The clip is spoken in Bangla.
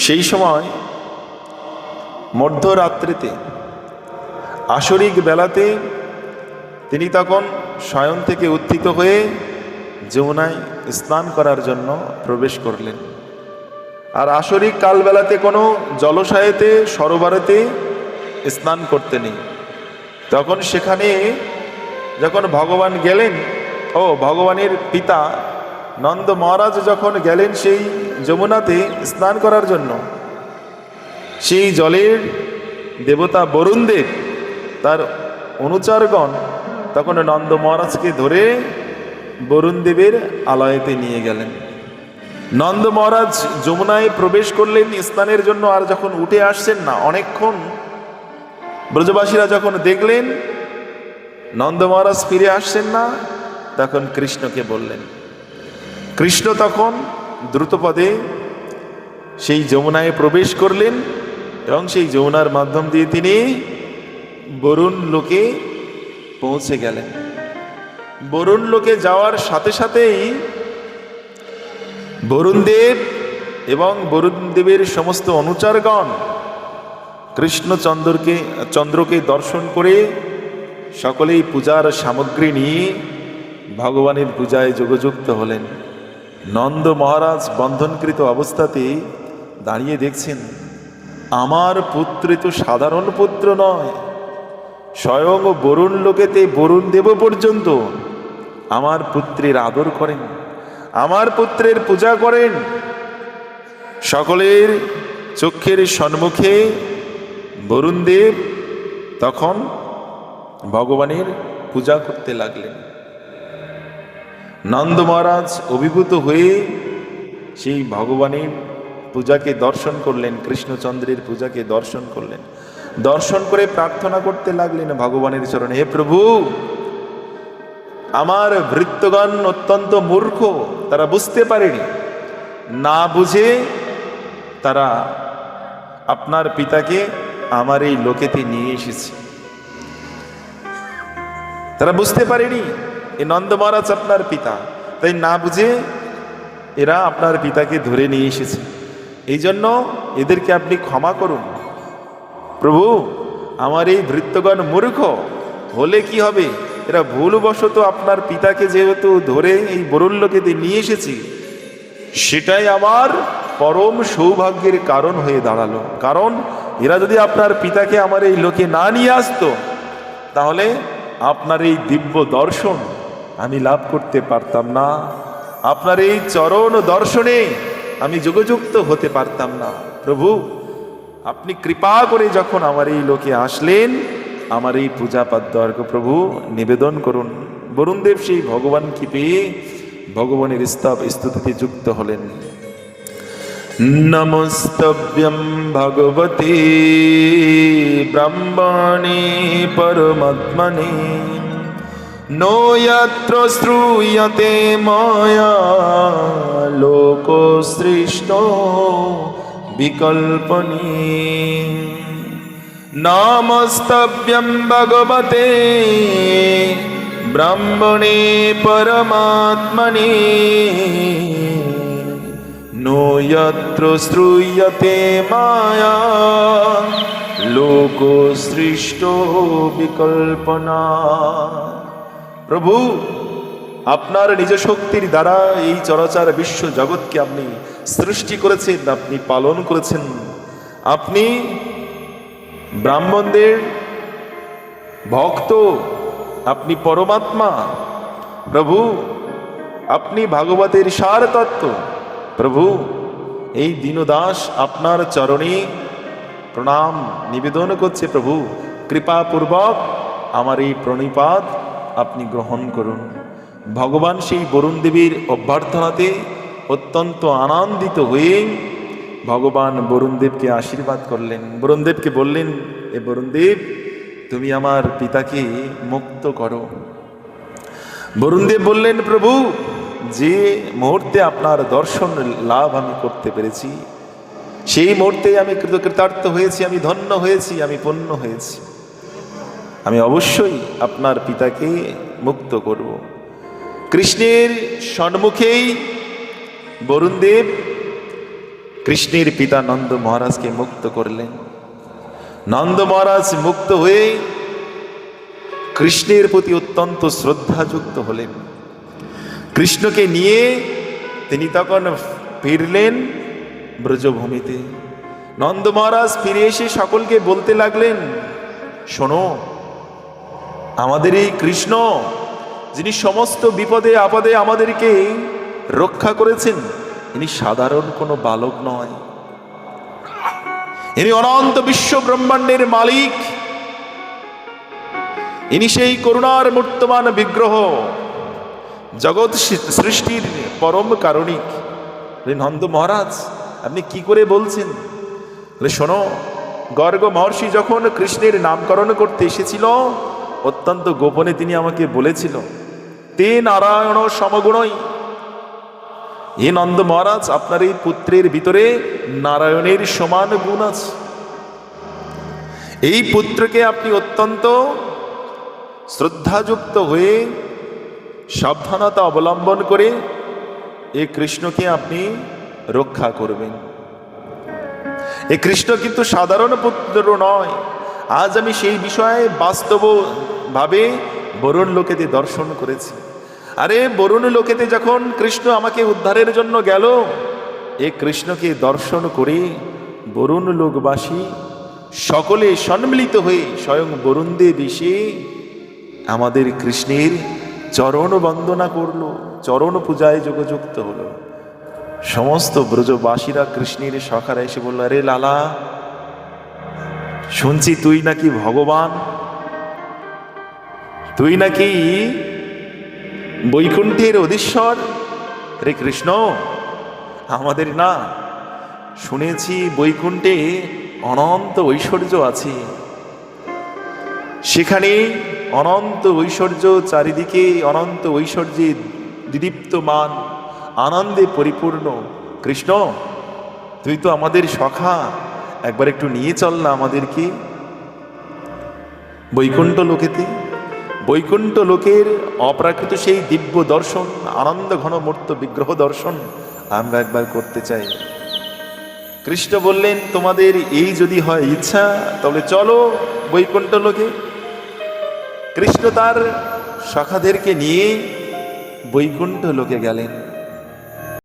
সেই সময় মধ্যরাত্রিতে আসরিক বেলাতে তিনি তখন শয়ন থেকে উত্থিত হয়ে যমুনায় স্নান করার জন্য প্রবেশ করলেন। আর আসরিক কালবেলাতে কোনো জলাশয়েতে সরোবরেতে স্নান করতে নেই। তখন সেখানে যখন ভগবান গেলেন, ভগবানের পিতা নন্দ মহারাজ যখন গেলেন সেই যমুনাতে স্নান করার জন্য, সেই জলের দেবতা বরুণদেব তার অনুচরগণ তখন নন্দ মহারাজকে ধরে বরুণদেবের আলয়েতে নিয়ে গেলেন। নন্দ মহারাজ যমুনায় প্রবেশ করলেন স্নানের জন্য। আর যখন উঠে আসছেন না, অনেকক্ষণ ব্রজবাসীরা যখন দেখলেন নন্দ মহারাজ ফিরে আসছেন না, তখন কৃষ্ণকে বললেন। কৃষ্ণ তখন দ্রুতপদে সেই যমুনায় প্রবেশ করলেন এবং সেই যমুনার মাধ্যম দিয়ে তিনি বরুণ লোকে পৌঁছে গেলেন। বরুণ লোকে যাওয়ার সাথে সাথেই বরুণদেব এবং বরুণদেবের সমস্ত অনুচরগণ চন্দ্রকে দর্শন করে সকলেই পূজার সামগ্রী নিয়ে ভগবানের পূজায় যোগযুক্ত হলেন। নন্দ মহারাজ বন্ধনকৃত অবস্থাতে দাঁড়িয়ে দেখছেন, আমার পুত্র তো সাধারণ পুত্র নয়, স্বয়ং বরুণ লোকেতে বরুণ দেব পর্যন্ত আমার পুত্রের আদর করেন, আমার পুত্রের পূজা করেন। সকলের চক্ষের সম্মুখে বরুণদেব তখন ভগবানের পূজা করতে লাগলেন। নন্দ মহারাজ অভিভূত হয়ে সেই ভগবানের পূজাকে দর্শন করলেন, কৃষ্ণচন্দ্রের পূজাকে দর্শন করলেন। দর্শন করে প্রার্থনা করতে লাগলেন ভগবানের চরণে, হে প্রভু, আমার ভৃত্যগণ অত্যন্ত মূর্খ, তারা বুঝতে পারেনি, না বুঝে তারা আপনার পিতাকে আমার এই লোকেতে নিয়ে এসেছে। তারা বুঝতে পারেনি এ নন্দ মহারাজ আপনার পিতা, তাই না বুঝে এরা আপনার পিতাকে ধরে নিয়ে এসেছে। এই জন্য এদেরকে আপনি ক্ষমা করুন। প্রভু, আমার এই ভৃত্যগণ মূর্খ হলে কি হবে, এরা ভুলবশত আপনার পিতাকে যেহেতু ধরে এই বরুণ লোকেতে নিয়ে এসেছি, সেটাই আমার পরম সৌভাগ্যের কারণ হয়ে দাঁড়ালো। কারণ এরা যদি আপনার পিতাকে আমার এই লোকে না নিয়ে আসতো, তাহলে আপনার এই দিব্য দর্শন আমি লাভ করতে পারতাম না, আপনার এই চরণ দর্শনে আমি যোগযুক্ত হতে পারতাম না। প্রভু, আপনি কৃপা করে যখন আমার এই লোকে আসলেন, আমার এই পূজা পাদ্য প্রভু নিবেদন করুন। বরুণদেব সেই ভগবানকে পেয়ে ভগবানের স্তুতিতে যুক্ত হলেন। নমস্তভ্যং ভগবতে ব্রহ্মণে পরমাত্মনে নো যত্র শ্রূয়তে ময়া লোকো সৃষ্টো বিকল্পনে। নমস্তভ্যং ভগবতে ব্রহ্মণে পরমাত্মনে নো যত্র শ্রূয়তে মায়া লোকো সৃষ্টো বিকল্পনা। প্রভু, আপনার নিজ শক্তির দ্বারা এই চরাচর বিশ্ব জগৎকে আপনি সৃষ্টি করেছেন, আপনি পালন করেছেন। আপনি ব্রাহ্মণদের ভক্ত, আপনি পরমাত্মা। প্রভু, আপনি ভাগবতের সার তত্ত্ব। প্রভু, এই দীনদাস আপনার চরণে প্রণাম নিবেদন করছে। প্রভু, কৃপাপূর্বক আমার এই প্রণিপাত আপনি গ্রহণ করুন। ভগবান সেই বরুণ দেবীর অভ্যর্থনাতে অত্যন্ত আনন্দিত হয়ে ভগবান বরুণদেবকে আশীর্বাদ করলেন। বরুণদেবকে বললেন, এ বরুণদেব, তুমি আমার পিতাকে মুক্ত করো। বরুণদেব বললেন, প্রভু, যে মুহূর্তে আপনার দর্শন লাভ আমি করতে পেরেছি, সেই মুহূর্তে আমি কৃতকৃতার্থ হয়েছি, আমি ধন্য হয়েছি, আমি পূর্ণ হয়েছি। আমি অবশ্যই আপনার পিতাকে মুক্ত করব। কৃষ্ণের সম্মুখেই বরুণদেব কৃষ্ণের পিতা নন্দ মহারাজকে মুক্ত করলেন। নন্দ মহারাজ মুক্ত হয়ে কৃষ্ণের প্রতি অত্যন্ত শ্রদ্ধাযুক্ত হলেন। কৃষ্ণকে নিয়ে তিনি তখন ফিরলেন ব্রজভূমিতে। নন্দ মহারাজ ফিরে এসে সকলকে বলতে লাগলেন, শোনো, আমাদের এই কৃষ্ণ, যিনি সমস্ত বিপদে আপদে আমাদেরকে রক্ষা করেছেন, ইনি সাধারণ কোনো বালক নয়। ইনি অনন্ত বিশ্ব ব্রহ্মাণ্ডের মালিক। ইনি সেই করুণার মূর্তমান বিগ্রহ, জগৎ সৃষ্টির পরম কারণিক। নন্দ মহারাজ, আপনি কি করে বলছেন? শোনো, গর্গ মহর্ষি যখন কৃষ্ণের নামকরণ করতে এসেছিল, অত্যন্ত গোপনে তিনি আমাকে বলেছিল, তে নারায়ণ সমগুণই। এ নন্দ মহারাজ, আপনার এই পুত্রের ভিতরে নারায়ণের সমান গুণ আছে। এই পুত্রকে আপনি অত্যন্ত শ্রদ্ধাযুক্ত হয়ে সাবধানতা অবলম্বন করে এই কৃষ্ণকে আপনি রক্ষা করবেন। এই কৃষ্ণ কিন্তু সাধারণ পুত্র নয়। আজ আমি সেই বিষয়ে বাস্তবভাবে বরুণ লোকেতে দর্শন করেছি। আরে বরুণ লোকেতে যখন কৃষ্ণ আমাকে উদ্ধারের জন্য গেল, এ কৃষ্ণকে দর্শন করে বরুণ লোকবাসী সকলে সম্মিলিত হয়ে স্বয়ং বরুণ দেব এসে আমাদের কৃষ্ণের চরণ বন্দনা করলো, চরণ পূজায় যোগযুক্ত হলো। সমস্ত ব্রজবাসীরা কৃষ্ণের সখারা এসে বলল, আরে লালা, শুনছি তুই নাকি ভগবান, তুই নাকি বৈকুণ্ঠের অধীশ্বর। রে কৃষ্ণ, আমাদের না শুনেছি বৈকুণ্ঠে অনন্ত ঐশ্বর্য আছে, সেখানে অনন্ত ঐশ্বর্য, চারিদিকে অনন্ত ঐশ্বর্যে দিদীপ্তমান, আনন্দে পরিপূর্ণ। কৃষ্ণ, তুই তো আমাদের সখা, একবার একটু নিয়ে চল না আমাদেরকে বৈকুণ্ঠ লোকেতে। বৈকুণ্ঠ লোকের অপ্রাকৃত সেই দিব্য দর্শন, আনন্দ ঘন মূর্ত বিগ্রহ দর্শন আমরা একবার করতে চাই। কৃষ্ণ বললেন, তোমাদের এই যদি হয় ইচ্ছা, তাহলে চলো বৈকুণ্ঠ লোকে। কৃষ্ণ তার সখাদেরকে নিয়ে বৈকুণ্ঠ লোকে গেলেন।